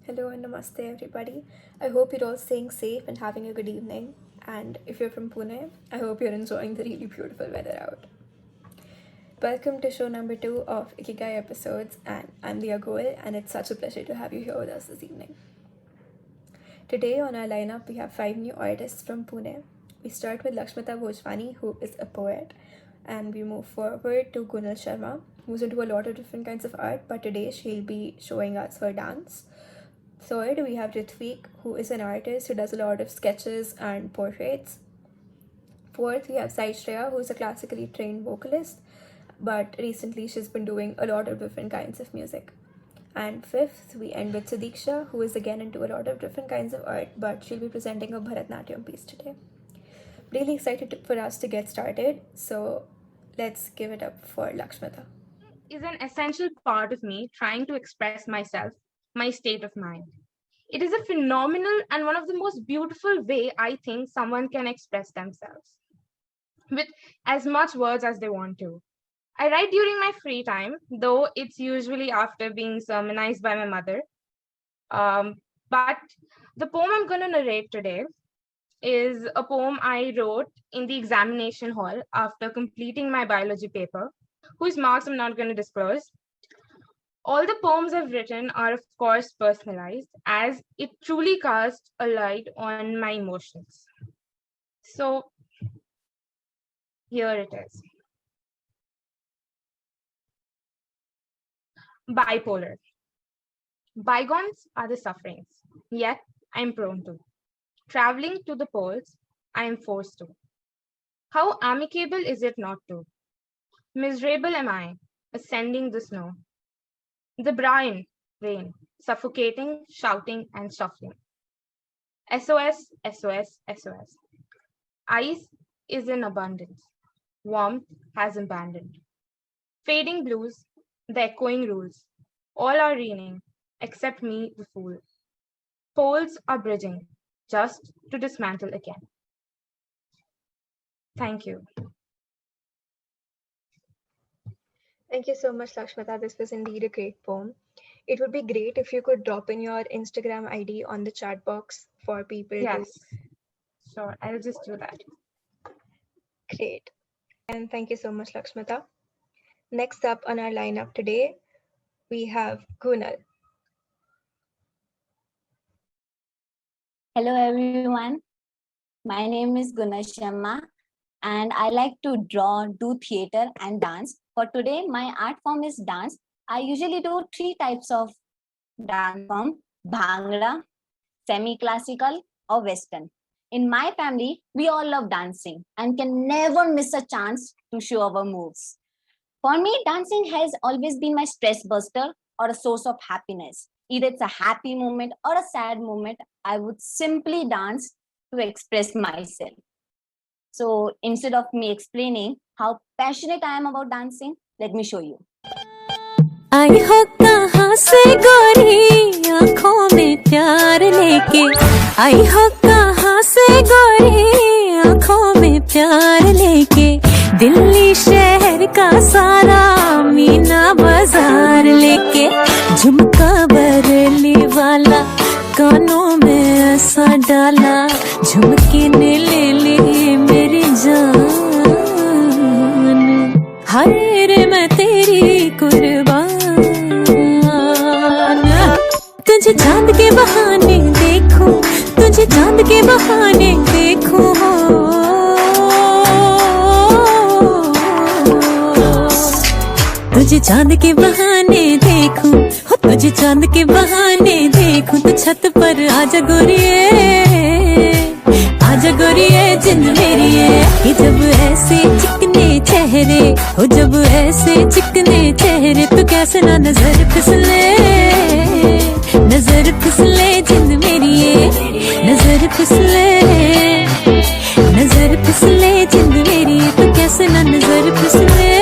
Hello and namaste, everybody. I hope you're all staying safe and having a good evening. And if you're from Pune, I hope you're enjoying the really beautiful weather out. Welcome to show number 2 of Ikigai episodes, and I'm Leah Goel, and it's such a pleasure to have you here with us this evening. Today on our lineup, we have 5 new artists from Pune. We start with Lakshmita Bhojwani, who is a poet, and we move forward to Gunal Sharma, who's into a lot of different kinds of art, but today she'll be showing us her dance. Third, we have Ritvik, who is an artist who does a lot of sketches and portraits. Fourth, we have Sai Shreya, who is a classically trained vocalist, but recently she's been doing a lot of different kinds of music. And fifth, we end with Sadiksha, who is again into a lot of different kinds of art, but she'll be presenting a Bharatnatyam piece today. Really excited for us to get started, so let's give it up for Lakshmita. Is an essential part of me trying to express myself, my state of mind. It is a phenomenal and one of the most beautiful way I think someone can express themselves with as much words as they want to. I write during my free time, though it's usually after being sermonized by my mother. But the poem I'm going to narrate today is a poem I wrote in the examination hall after completing my biology paper, whose marks I'm not going to disclose. All the poems I've written are, of course, personalized, as it truly casts a light on my emotions. So here it is. Bipolar. Bygones are the sufferings, yet I'm prone to. Traveling to the poles, I am forced to. How amicable is it not to? Miserable am I, ascending the snow. The brine, rain, suffocating, shouting, and shuffling. SOS, SOS, SOS. Ice is in abundance. Warmth has abandoned. Fading blues, the echoing rules. All are reeling, except me, the fool. Poles are bridging, just to dismantle again. Thank you. Thank you so much, Lakshmita. This was indeed a great poem. It would be great if you could drop in your Instagram ID on the chat box for people to. Yes, sure. I'll just do that. Great. And thank you so much, Lakshmita. Next up on our lineup today, we have Gunal. Hello everyone, my name is Guna Sharma and I like to draw, do theater and dance. For today, my art form is dance. I usually do three types of dance form, Bhangra, semi-classical or Western. In my family, we all love dancing and can never miss a chance to show our moves. For me, dancing has always been my stress buster or a source of happiness. Either it's a happy moment or a sad moment, I would simply dance to express myself. So instead of me explaining how passionate I am about dancing, let me show you. आई हो कहाँ से गोरी आंखों में प्यार लेके आई हो कहाँ से गोरी आंखों में प्यार लेके दिल्ली शहर का सारा मीना बाजार लेके झुमका बरेली वाला कानों में ऐसा डाला झुमके ने ले ली मेरी जान हाय रे मैं तेरी कुर्बान तुझे चांद के बहाने देखूं तुझे चांद के बहाने देखूं तुझे चांद के बहाने देखूं हो तुझे चांद के बहाने देखूं तो छत पर आजा गोरिये जिंद मेरी है कि जब ऐसे चिकने चेहरे हो जब ऐसे चिकने चेहरे तो कैसे ना नजर फिसले जिंद मेरी है नजर फिसले जिंद मेरी है तो कैसे ना नजर फिसले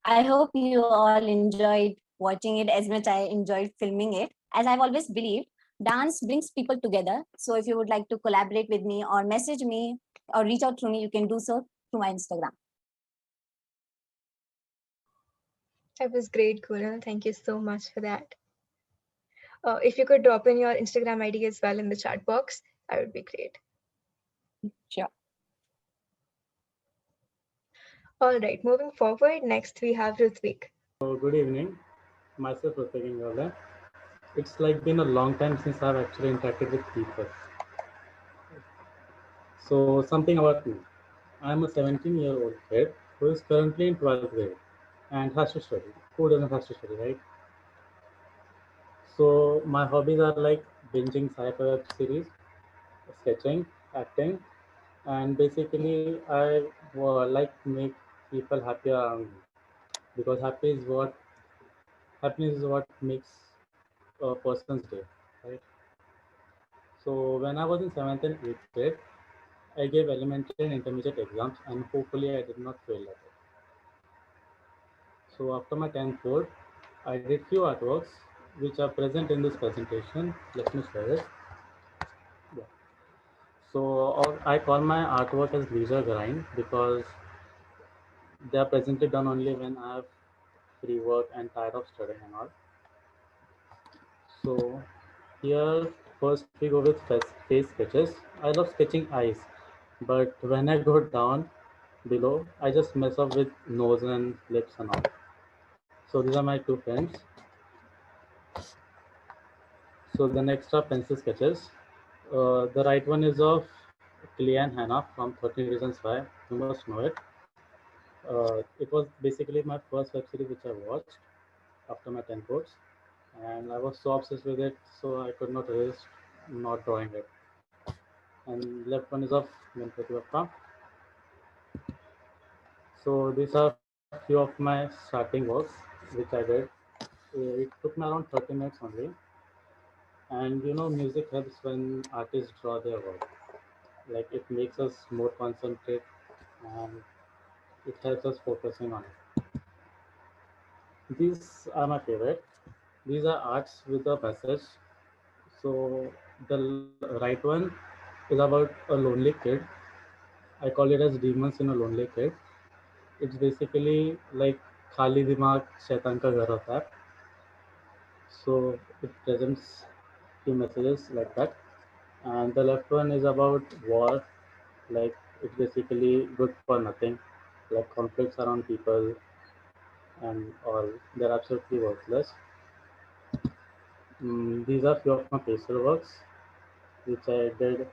I hope you all enjoyed watching it as much I enjoyed filming it. As I've always believed, dance brings people together. So if you would like to collaborate with me or message me or reach out to me, you can do so through my Instagram. That was great, Gunal. Thank you so much for that. If you could drop in your Instagram ID as well in the chat box, that would be great. Sure. All right, moving forward, next we have Ritvik. So good evening, myself Ritvik Ingole. It's like been a long time since I've actually interacted with people. So something about me. I'm a 17-year-old kid who is currently in 12th grade and has to study. Who doesn't have to study, right? So my hobbies are like binging sci-fi web series, sketching, acting, and basically I like to make people happy around me because happiness is what makes a person's day, right? So when I was in 7th and 8th grade, I gave elementary and intermediate exams, and hopefully I did not fail at it. So after my 10th board, I did few artworks which are present in this presentation. Let me share it. Yeah. So I call my artwork as leisure grind because they are presently done only when I have free work and tired of studying and all. So here first we go with face sketches. I love sketching eyes, but when I go down below, I just mess up with nose and lips and all. So these are my two friends. So the next are pencil sketches. The right one is of Kilian Hanna from 13 Reasons Why. You must know it. It was basically my first web series which I watched after my 10 course, and I was so obsessed with it, so I could not resist not drawing it. And left one is of Ganpati Bappa. So these are few of my starting works which I did. It took me around 30 minutes only. And you know, music helps when artists draw their work. Like it makes us more concentrate and it helps us focusing on it. These are my favorite. These are arts with a message. So the right one is about a lonely kid. I call it as demons in a lonely kid. It's basically like Khali Dimag Shaitan ka ghar hota hai. So it presents few messages like that. And the left one is about war, like it's basically good for nothing, like conflicts around people and all. They're absolutely worthless. These are few of my pastel works, which I did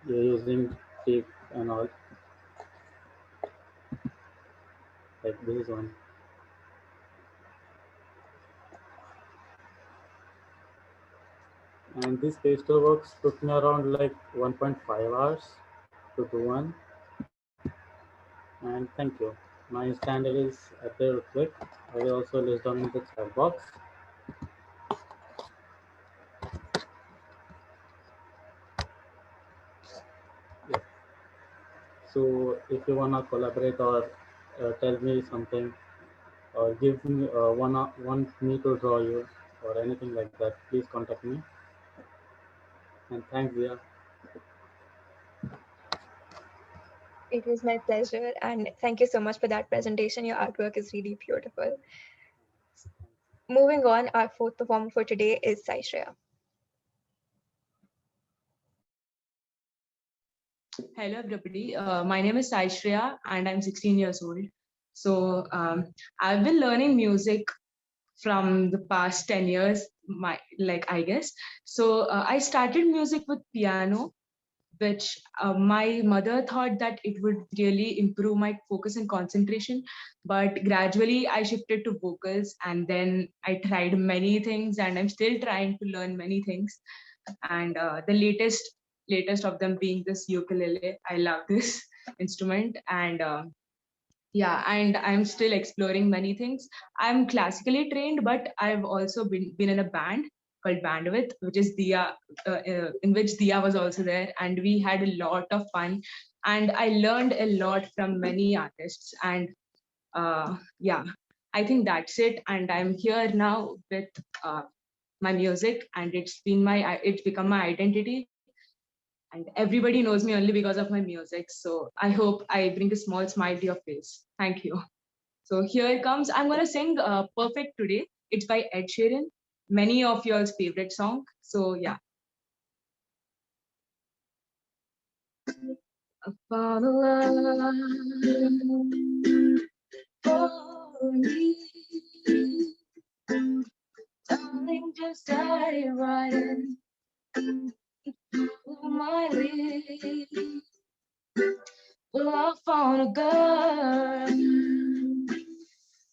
using tape and all. Like this is one. And these pastel works took me around like 1.5 hours to do one. And thank you. My Insta handle is @Ritwik. I will also list down in the chat box. Yeah. So if you wanna collaborate or tell me something or give me want me to draw you or anything like that, please contact me. And thanks, Dia. It was my pleasure, and thank you so much for that presentation. Your artwork is really beautiful. Moving on, our fourth performer for today is Sai Shreya. Hello, everybody. My name is Sai Shreya, and I'm 16 years old. So I've been learning music from the past 10 years, I guess. So I started music with piano, which my mother thought that it would really improve my focus and concentration. But gradually I shifted to vocals, and then I tried many things, and I'm still trying to learn many things. And the latest of them being this ukulele. I love this instrument, and yeah, and I'm still exploring many things. I'm classically trained, but I've also been in a band called Bandwidth, which is Dia, in which Dia was also there, and we had a lot of fun, and I learned a lot from many artists. And yeah, I think that's it. And I'm here now with my music, and it's become my identity, and everybody knows me only because of my music. So I hope I bring a small smile to your face. Thank you. So here it comes. I'm going to sing Perfect today. It's by Ed Sheeran. many of y'all's favorite song. So yeah. I found a love for me. Darling, just dive right in to my lips. Well, I found a girl,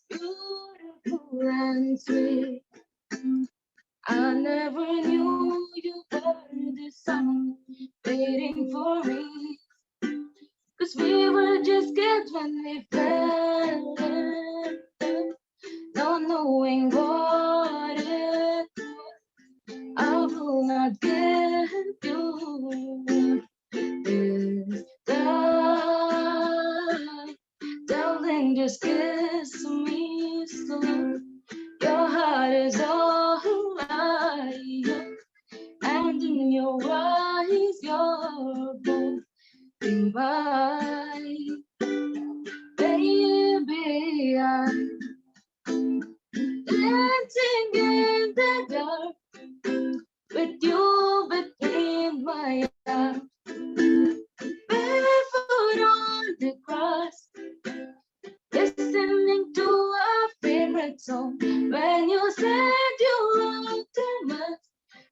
beautiful and sweet. I never knew you were the sun waiting for me. 'Cause we were just kids when we fell in love, not knowing what it was. I will not give you this time. Darling, just kiss me slow. Your heart is all I am, and in your eyes, you're both mine. Baby, I'm dancing in the dark with you between my arms, barefoot on the grass, listening to our favorite song. When you said you loved him,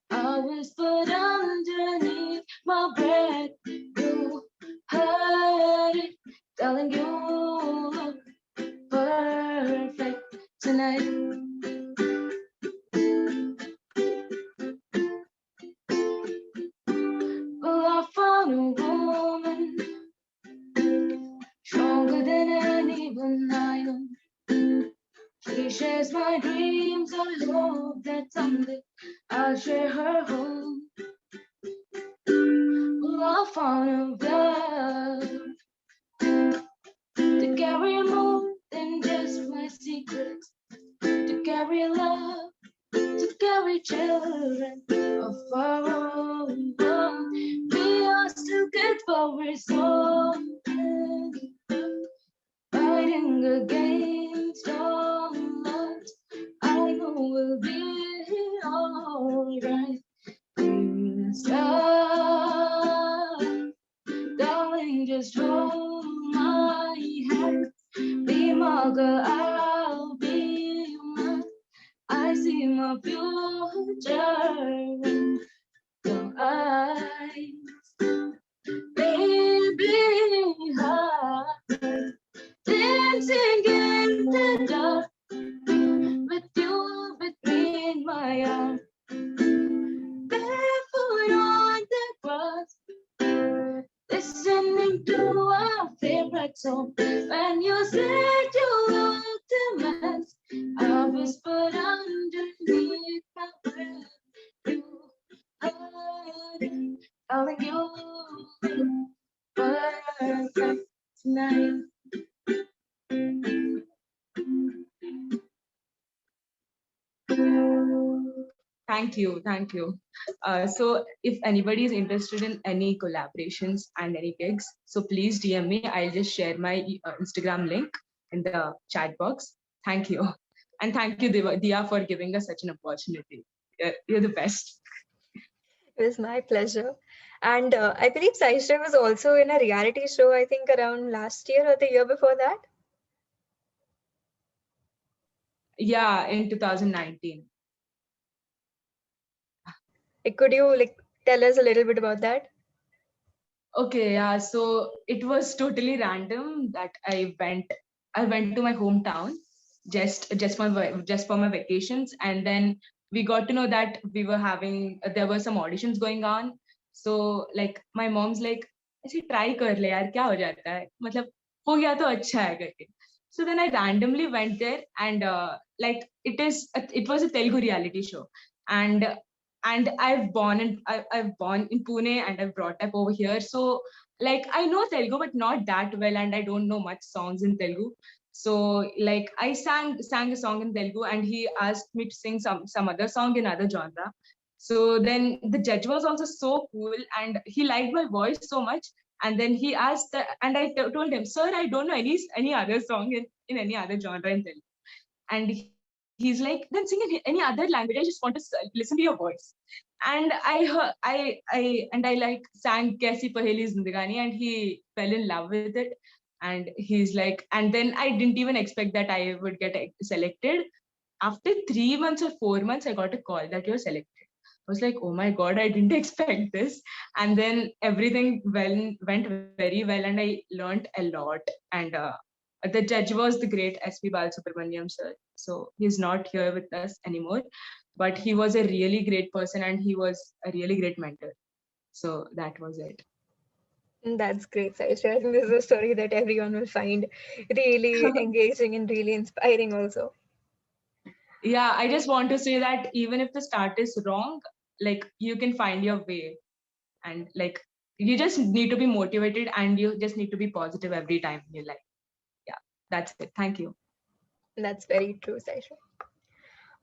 I whispered underneath my breath. You heard it, telling you look perfect tonight. Well, I found a woman stronger than anyone I know. She shares my dreams. I hope that someday I'll share her home. Well, I found a love to carry more than just my secrets, to carry love, to carry children of our own. We are still good, but we're so fighting against all odds. I know we'll be alright. This time, darling, just hold my hand. Be my girl, I'll be mine. I see my future in your eyes. Baby, heart, dancing in the dark with you between my arms, barefoot on the grass, listening to our favorite song. When you said you looked a mess, I whispered underneath my breath. You heard it, telling you look perfect tonight. Thank you, thank you. So if anybody is interested in any collaborations and any gigs, so please DM me. I'll just share my Instagram link in the chat box. Thank you. And thank you, Dia, for giving us such an opportunity. You're the best. It was my pleasure. And I believe Saishra was also in a reality show, I think around last year or the year before that. Yeah, in 2019. Could you tell us a little bit about that? Okay, yeah. So it was totally random that I went to my hometown just for my vacations, and then we got to know that there were some auditions going on. So like my mom's like, ऐसे try कर ले यार, क्या हो जाता है, मतलब हो गया तो अच्छा है करके. So then I randomly went there, and it was a Telugu reality show, and I've born in Pune, and I've brought up over here. So like I know Telugu, but not that well, and I don't know much songs in Telugu. So like I sang a song in Telugu, and he asked me to sing some other song in other genre. So then the judge was also so cool, and he liked my voice so much. And then he asked, and I told him, sir, I don't know any other song in any other genre in Telugu. And he's like, then sing in any other language. I just want to listen to your voice. And I heard, I like sang Kaisi Paheli Zindagani, and he fell in love with it. And he's like, and then I didn't even expect that I would get selected. After 3 months or 4 months, I got a call that you're selected. I was like, oh my God, I didn't expect this. And then everything went very well, and I learned a lot. And the judge was the great S.P. Balasubramaniam sir. So he's not here with us anymore, but he was a really great person, and he was a really great mentor. So that was it. That's great, Saishra. I think this is a story that everyone will find really engaging and really inspiring also. Yeah, I just want to say that even if the start is wrong, like you can find your way, and like you just need to be motivated, and you just need to be positive every time in your life. Yeah, that's it. Thank you. That's very true, Saishra.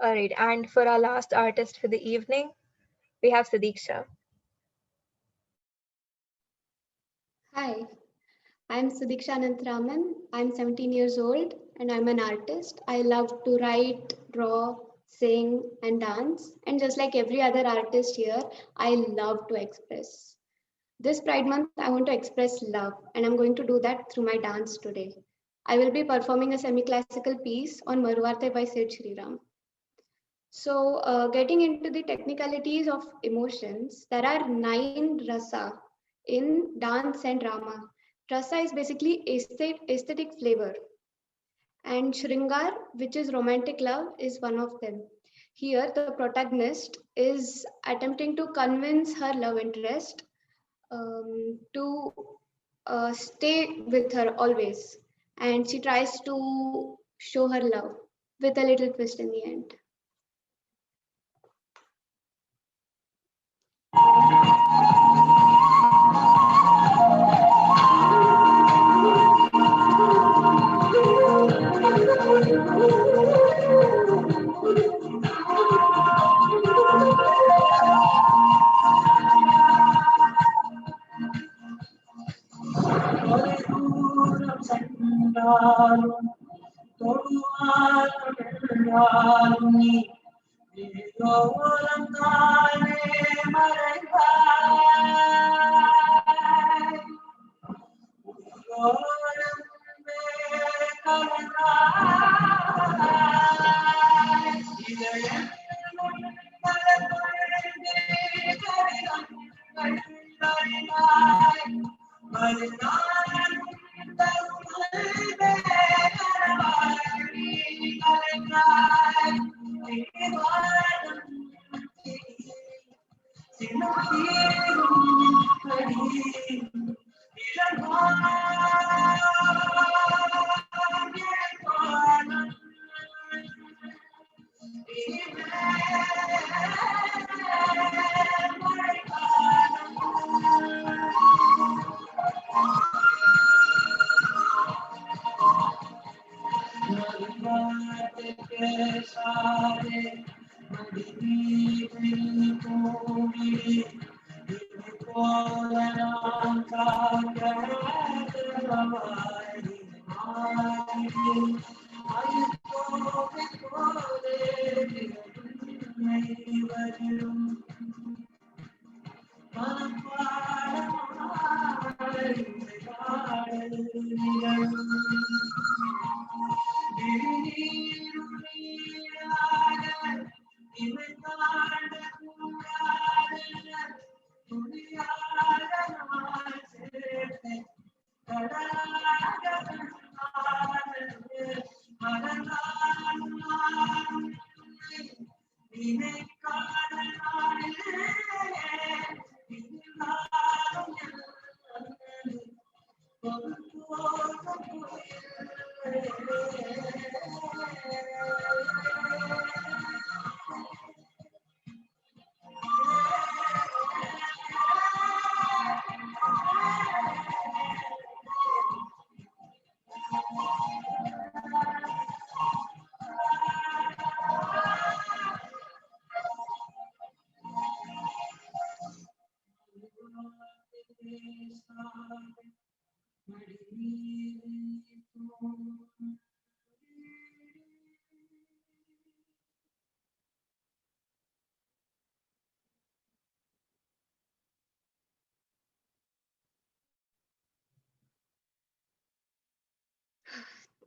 All right, and for our last artist for the evening, we have Sadiksha. Hi, I'm Sudiksha Anantharaman. I'm 17 years old and I'm an artist. I love to write, draw, sing, and dance. And just like every other artist here, I love to express. This Pride Month, I want to express love, and I'm going to do that through my dance today. I will be performing a semi classical piece on Maruvarte by Sid Sriram. So, getting into the technicalities of emotions, there are 9 rasa in dance and drama. Rasa is basically aesthetic flavor, and Shringar, which is romantic love, is one of them. Here, the protagonist is attempting to convince her love interest to stay with her always, and she tries to show her love with a little twist in the end.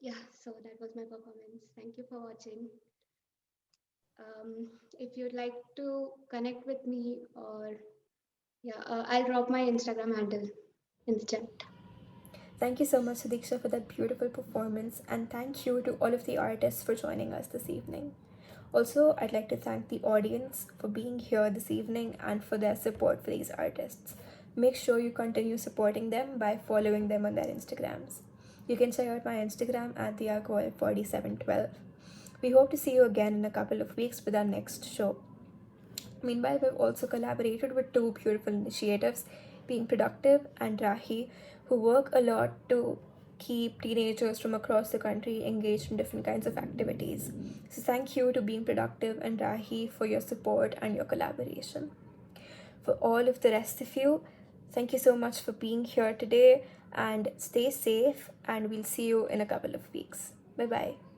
Yeah, so that was my performance. Thank you for watching. If you'd like to connect with me, or yeah, I'll drop my Instagram handle in the chat. Thank you so much, Sudiksha, for that beautiful performance, and thank you to all of the artists for joining us this evening. Also, I'd like to thank the audience for being here this evening and for their support for these artists. Make sure you continue supporting them by following them on their Instagrams. You can check out my Instagram at thealcohol4712. We hope to see you again in a couple of weeks with our next show. Meanwhile, we've also collaborated with two beautiful initiatives, Being Productive and Rahi, who work a lot to keep teenagers from across the country engaged in different kinds of activities. So thank you to Being Productive and Rahi for your support and your collaboration. For all of the rest of you, thank you so much for being here today, and stay safe, and we'll see you in a couple of weeks. Bye bye.